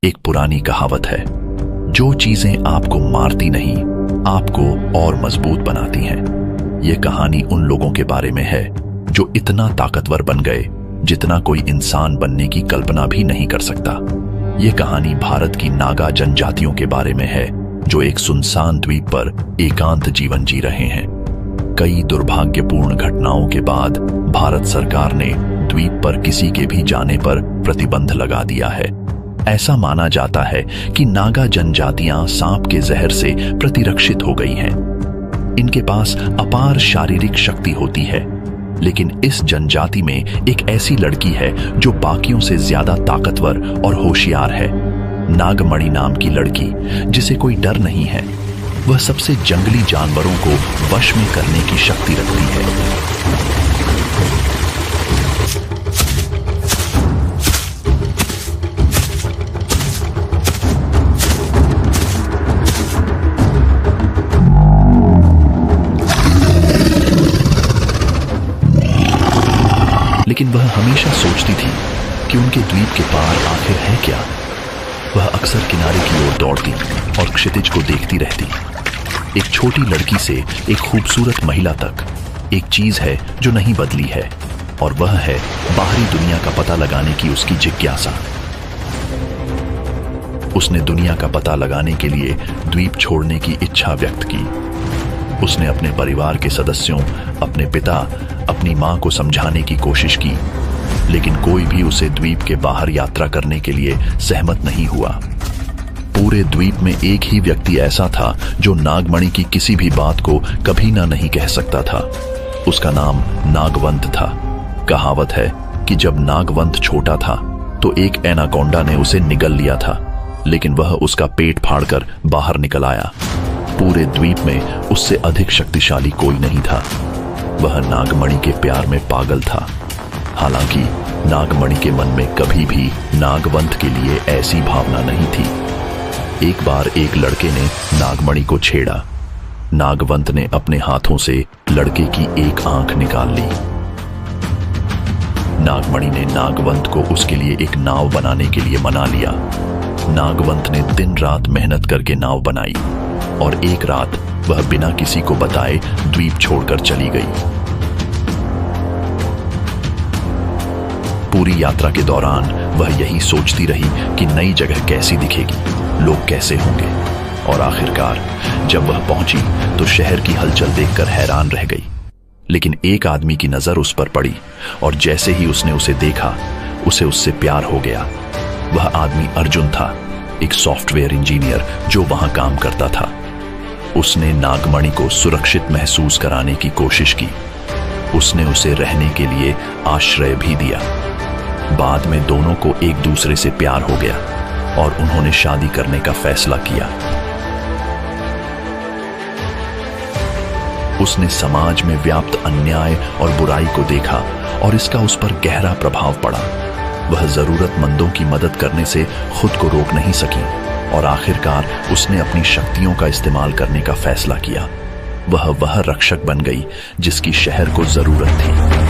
एक पुरानी कहावत है, जो चीजें आपको मारती नहीं आपको और मजबूत बनाती हैं। यह कहानी उन लोगों के बारे में है जो इतना ताकतवर बन गए जितना कोई इंसान बनने की कल्पना भी नहीं कर सकता। यह कहानी भारत की नागा जनजातियों के बारे में है जो एक सुनसान द्वीप पर एकांत जीवन जी रहे हैं। कई दुर्भाग्यपूर्ण घटनाओं के बाद भारत सरकार ने द्वीप पर किसी के भी जाने पर प्रतिबंध लगा दिया है। ऐसा माना जाता है कि नागा जनजातियां सांप के जहर से प्रतिरक्षित हो गई हैं। इनके पास अपार शारीरिक शक्ति होती है, लेकिन इस जनजाति में एक ऐसी लड़की है जो बाकियों से ज्यादा ताकतवर और होशियार है। नागमणि नाम की लड़की, जिसे कोई डर नहीं है। वह सबसे जंगली जानवरों को वश में करने की शक्ति रखती है। लेकिन वह हमेशा सोचती थी कि उनके द्वीप के पार आखिर है क्या। वह अक्सर किनारे की ओर दौड़ती और क्षितिज को देखती रहती। एक छोटी लड़की से एक खूबसूरत महिला तक एक चीज है जो नहीं बदली है, और वह है बाहरी दुनिया का पता लगाने की उसकी जिज्ञासा। उसने दुनिया का पता लगाने के लिए द्वीप छोड़ने की इच्छा व्यक्त की। उसने अपने परिवार के सदस्यों, अपने पिता, अपनी मां को समझाने की कोशिश की, लेकिन कोई भी उसे द्वीप के बाहर यात्रा करने के लिए सहमत नहीं हुआ। पूरे द्वीप में एक ही व्यक्ति ऐसा था जो नागमणि की किसी भी बात को कभी ना नहीं कह सकता था। उसका नाम नागवंत था। कहावत है कि जब नागवंत छोटा था तो एक एनाकोंडा ने उसे निगल लिया था, लेकिन वह उसका पेट फाड़कर बाहर निकल आया। पूरे द्वीप में उससे अधिक शक्तिशाली कोई नहीं था। वह नागमणि के प्यार में पागल था। हालांकि नागमणि के मन में कभी भी नागवंत के लिए ऐसी भावना नहीं थी। एक बार एक लड़के ने नागमणि को छेड़ा। नागवंत ने अपने हाथों से लड़के की एक आंख निकाल ली। नागमणि ने नागवंत को उसके लिए एक नाव बनाने के लिए मना लिया। नागवंत ने दिन रात मेहनत करके नाव बनाई और एक रात वह बिना किसी को बताए द्वीप छोड़कर चली गई। पूरी यात्रा के दौरान वह यही सोचती रही कि नई जगह कैसी दिखेगी, लोग कैसे होंगे, और आखिरकार जब वह पहुंची तो शहर की हलचल देखकर हैरान रह गई। लेकिन एक आदमी की नजर उस पर पड़ी और जैसे ही उसने उसे देखा उसे उससे प्यार हो गया। वह आदमी अर्जुन था, एक सॉफ्टवेयर इंजीनियर जो वहां काम करता था। उसने नागमणि को सुरक्षित महसूस कराने की कोशिश की। उसने उसे रहने के लिए आश्रय भी दिया। बाद में दोनों को एक दूसरे से प्यार हो गया और उन्होंने शादी करने का फैसला किया। उसने समाज में व्याप्त अन्याय और बुराई को देखा और इसका उस पर गहरा प्रभाव पड़ा। वह जरूरतमंदों की मदद करने से खुद को रोक नहीं सकी और आखिरकार उसने अपनी शक्तियों का इस्तेमाल करने का फैसला किया। वह रक्षक बन गई जिसकी शहर को जरूरत थी।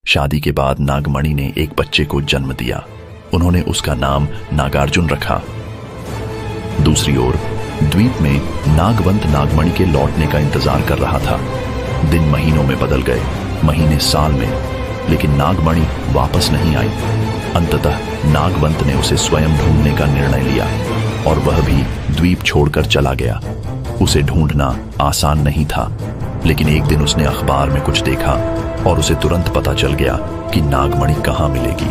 शादी के बाद नागमणि ने एक बच्चे को जन्म दिया। उन्होंने उसका नाम नागार्जुन रखा। दूसरी ओर द्वीप में नागवंत नागमणि के लौटने का इंतजार कर रहा था। दिन महीनों में बदल गए, महीने साल में, लेकिन नागमणि वापस नहीं आई। अंततः नागवंत ने उसे स्वयं ढूंढने का निर्णय लिया और वह भी द्वीप छोड़कर चला गया। उसे ढूंढना आसान नहीं था, लेकिन एक दिन उसने अखबार में कुछ देखा और उसे तुरंत पता चल गया कि नागमणि कहाँ मिलेगी।